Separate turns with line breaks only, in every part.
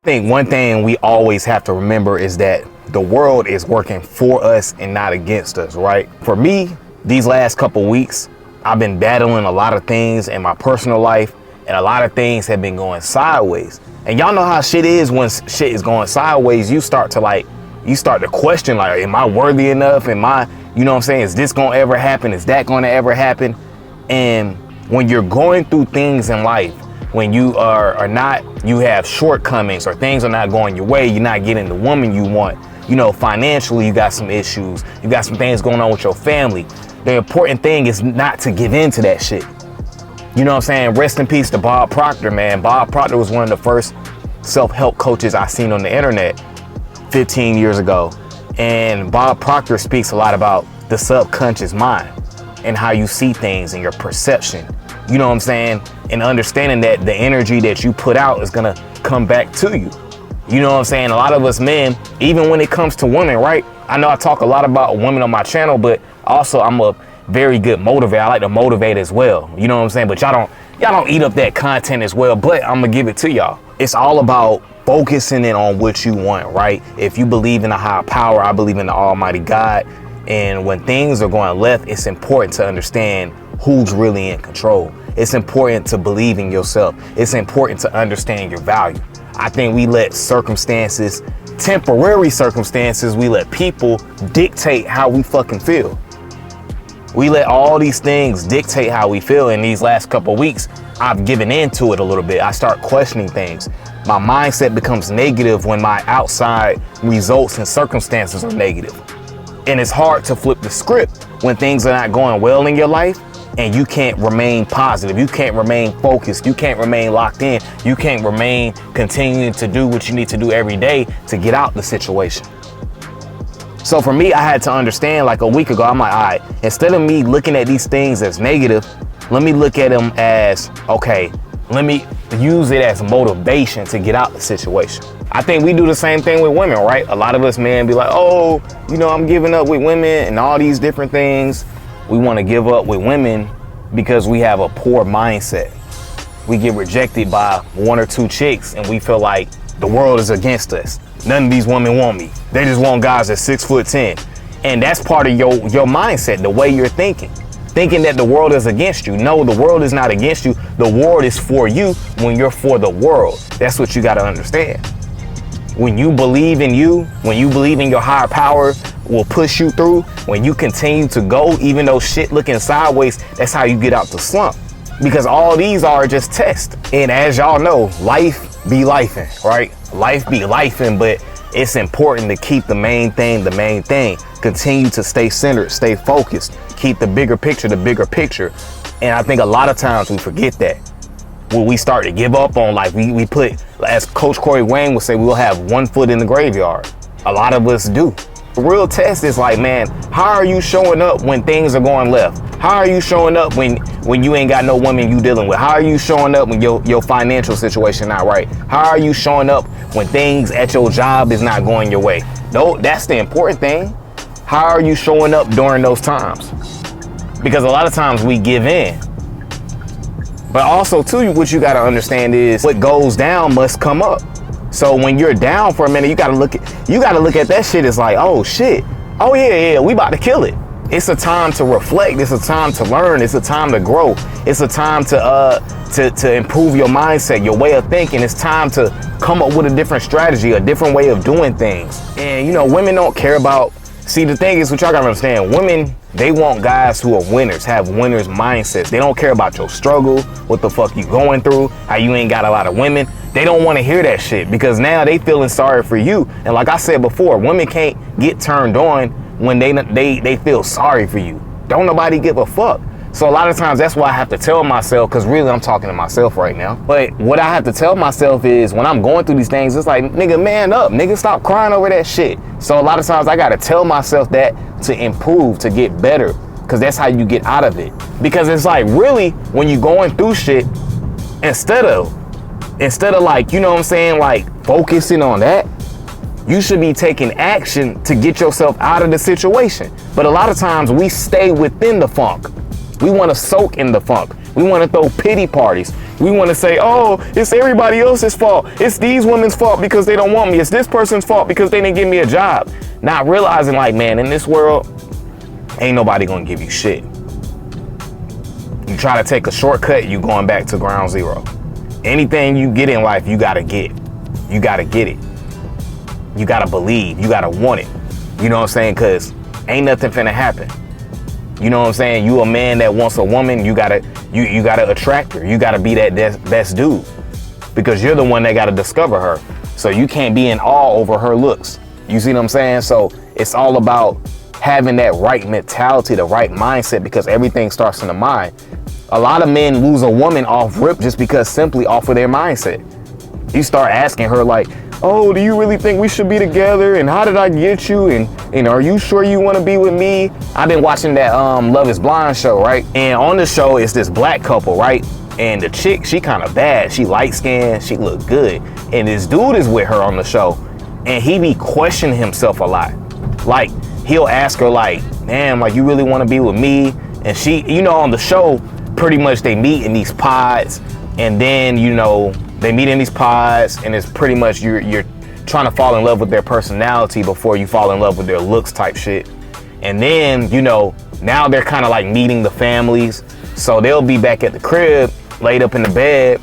I think one thing we always have to remember is that the world is working for us and not against us, right? For me, these last couple weeks, I've been battling a lot of things in my personal life, and a lot of things have been going sideways. And y'all know how shit is when shit is going sideways. You start to question, like, am I worthy enough? Am I, you know what I'm saying? Is this gonna ever happen? Is that gonna ever happen? And when you're going through things in life, when you are not, you have shortcomings or things are not going your way, you're not getting the woman you want, you know, financially, you got some issues, you got some things going on with your family. The important thing is not to give in to that shit. You know what I'm saying? Rest in peace to Bob Proctor, man. Bob Proctor was one of the first self-help coaches I seen on the internet 15 years ago. And Bob Proctor speaks a lot about the subconscious mind and how you see things and your perception. You know what I'm saying? And understanding that the energy that you put out is gonna come back to you. You know what I'm saying? A lot of us men, even when it comes to women, right? I know I talk a lot about women on my channel, but also I'm a very good motivator. I like to motivate as well. You know what I'm saying? But y'all don't eat up that content as well, but I'm gonna give it to y'all. It's all about focusing in on what you want, right? If you believe in a higher power, I believe in the Almighty God. And when things are going left, it's important to understand who's really in control. It's important to believe in yourself. It's important to understand your value. I think we let circumstances, temporary circumstances, we let people dictate how we fucking feel. We let all these things dictate how we feel. In these last couple of weeks, I've given into it a little bit. I start questioning things. My mindset becomes negative when my outside results and circumstances are negative. And it's hard to flip the script when things are not going well in your life and you can't remain positive. You can't remain focused. You can't remain locked in. You can't remain continuing to do what you need to do every day to get out the situation. So for me, I had to understand, like a week ago, I'm like, all right, instead of me looking at these things as negative, let me look at them as, okay, let me use it as motivation to get out the situation. I think we do the same thing with women, right? A lot of us men be like, oh, you know, I'm giving up with women and all these different things. We want to give up with women because we have a poor mindset. We get rejected by one or two chicks and we feel like the world is against us. None of these women want me. They just want guys that's 6'10". And that's part of your mindset, the way you're thinking that the world is against you. No, the world is not against you. The world is for you when you're for the world. That's what you got to understand. When you believe in you, when you believe in your higher power will push you through, when you continue to go, even though shit looking sideways, that's how you get out the slump. Because all these are just tests. And as y'all know, life be lifing, right? Life be lifing, but it's important to keep the main thing. Continue to stay centered, stay focused, keep the bigger picture. And I think a lot of times we forget that. When we start to give up on life, we put, as Coach Corey Wayne would say, we'll have one foot in the graveyard. A lot of us do. The real test is like, man, how are you showing up when things are going left? How are you showing up when you ain't got no woman you dealing with? How are you showing up when your financial situation not right? How are you showing up when things at your job is not going your way? No, that's the important thing. How are you showing up during those times? Because a lot of times we give in. But also too, what you gotta understand is what goes down must come up. So when you're down for a minute, you gotta look at that shit as like, oh shit, oh yeah, we about to kill it. It's a time to reflect. It's a time to learn. It's a time to grow. It's a time to improve your mindset, your way of thinking. It's time to come up with a different strategy, a different way of doing things. And you know, women don't care about. See, the thing is, what y'all gotta understand, women, they want guys who are winners, have winners mindsets. They don't care about your struggle, what the fuck you going through, how you ain't got a lot of women. They don't want to hear that shit because now they feeling sorry for you. And like I said before, women can't get turned on when they feel sorry for you. Don't nobody give a fuck. So a lot of times that's why I have to tell myself, because really I'm talking to myself right now. But what I have to tell myself is when I'm going through these things, it's like, nigga, man up, nigga, stop crying over that shit. So a lot of times I got to tell myself that to improve, to get better, because that's how you get out of it. Because it's like, really, when you're going through shit, instead of like, you know what I'm saying, like focusing on that, you should be taking action to get yourself out of the situation. But a lot of times we stay within the funk. We want to soak in the funk. We want to throw pity parties. We want to say, oh, it's everybody else's fault. It's these women's fault because they don't want me. It's this person's fault because they didn't give me a job. Not realizing, like, man, in this world, ain't nobody gonna give you shit. You try to take a shortcut, you going back to ground zero. Anything you get in life, you gotta get. You gotta get it. You gotta believe. You gotta want it. You know what I'm saying? Cause ain't nothing finna happen. You know what I'm saying? You a man that wants a woman, you gotta attract her. You gotta be that best dude. Because you're the one that gotta discover her. So you can't be in awe over her looks. You see what I'm saying? So it's all about having that right mentality, the right mindset, because everything starts in the mind. A lot of men lose a woman off rip just because simply off of their mindset. You start asking her like, oh, do you really think we should be together? And how did I get you? And are you sure you want to be with me? I've been watching that Love is Blind show, right? And on the show, it's this black couple, right? And the chick, she kind of bad. She light skinned, she look good. And this dude is with her on the show. And he be questioning himself a lot. Like, he'll ask her like, damn, like, you really want to be with me? And she, you know, on the show, pretty much they meet in these pods. And then, you know, they meet in these pods, and it's pretty much you're trying to fall in love with their personality before you fall in love with their looks type shit. And then, you know, now they're kind of like meeting the families. So they'll be back at the crib, laid up in the bed,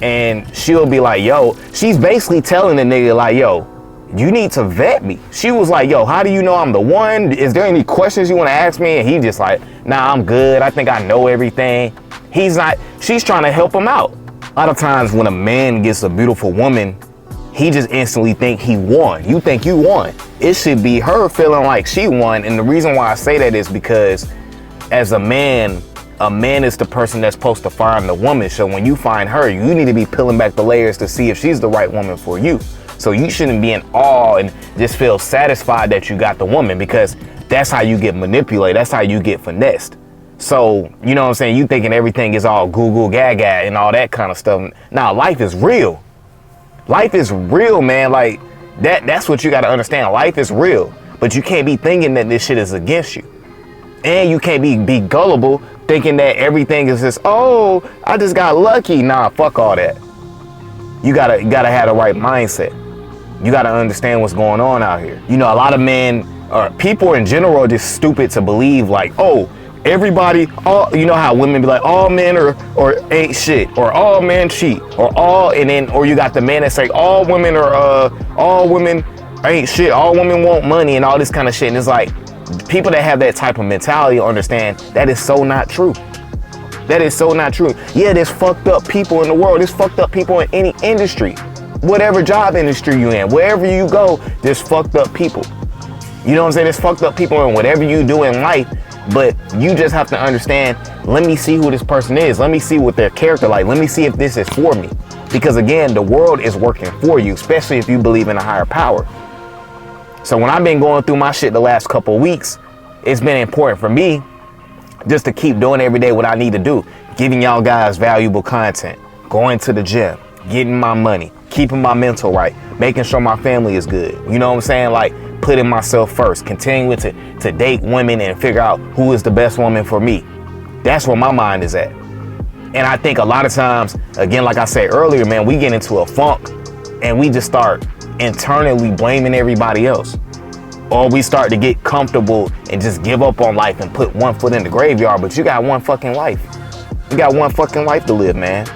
and she'll be like, yo, she's basically telling the nigga like, yo, you need to vet me. She was like, yo, how do you know I'm the one? Is there any questions you want to ask me? And he just like, nah, I'm good. I think I know everything. He's not, she's trying to help him out. A lot of times when a man gets a beautiful woman, he just instantly think he won. You think you won. It should be her feeling like she won. And the reason why I say that is because as a man is the person that's supposed to find the woman. So when you find her, you need to be peeling back the layers to see if she's the right woman for you. So you shouldn't be in awe and just feel satisfied that you got the woman, because that's how you get manipulated. That's how you get finessed. So, you know what I'm saying? You thinking everything is all goo gaga and all that kind of stuff. Now, life is real. Life is real, man. Like that's what you got to understand. Life is real, but you can't be thinking that this shit is against you. And you can't be gullible thinking that everything is just, oh, I just got lucky. Nah, fuck all that. You gotta have the right mindset. You gotta understand what's going on out here. You know, a lot of men or people in general are just stupid to believe like, oh, everybody, all, you know how women be like, all men or ain't shit, or all men cheat, or you got the man that say all women ain't shit, all women want money and all this kind of shit. And it's like, people that have that type of mentality understand that is so not true. That is so not true. Yeah, there's fucked up people in the world. There's fucked up people in any industry. Whatever job industry you in, wherever you go, there's fucked up people. You know what I'm saying? There's fucked up people in whatever you do in life, but you just have to understand, let me see who this person is. Let me see what their character like. Let me see if this is for me. Because again, the world is working for you, especially if you believe in a higher power. So when I've been going through my shit the last couple of weeks, it's been important for me just to keep doing every day what I need to do. Giving y'all guys valuable content, going to the gym, getting my money, keeping my mental right, making sure my family is good. You know what I'm saying? Like putting myself first, continuing to date women and figure out who is the best woman for me. That's where my mind is at. And I think a lot of times, again, like I said earlier, man, we get into a funk and we just start internally blaming everybody else. Or we start to get comfortable and just give up on life and put one foot in the graveyard. But you got one fucking life. You got one fucking life to live, man.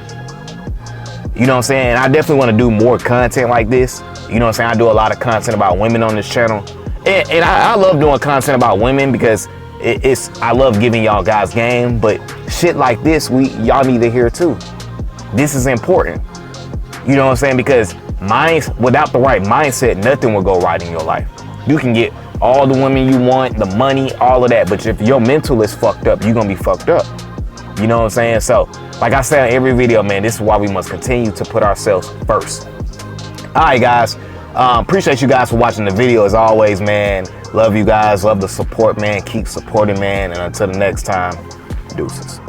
You know what I'm saying? I definitely want to do more content like this. You know what I'm saying? I do a lot of content about women on this channel. And I love doing content about women because I love giving y'all guys game. But shit like this, y'all need to hear too. This is important. You know what I'm saying? Because without the right mindset, nothing will go right in your life. You can get all the women you want, the money, all of that. But if your mental is fucked up, you're going to be fucked up. You know what I'm saying? So, like I said in every video, man, this is why we must continue to put ourselves first. All right, guys. Appreciate you guys for watching the video as always, man. Love you guys. Love the support, man. Keep supporting, man. And until the next time, deuces.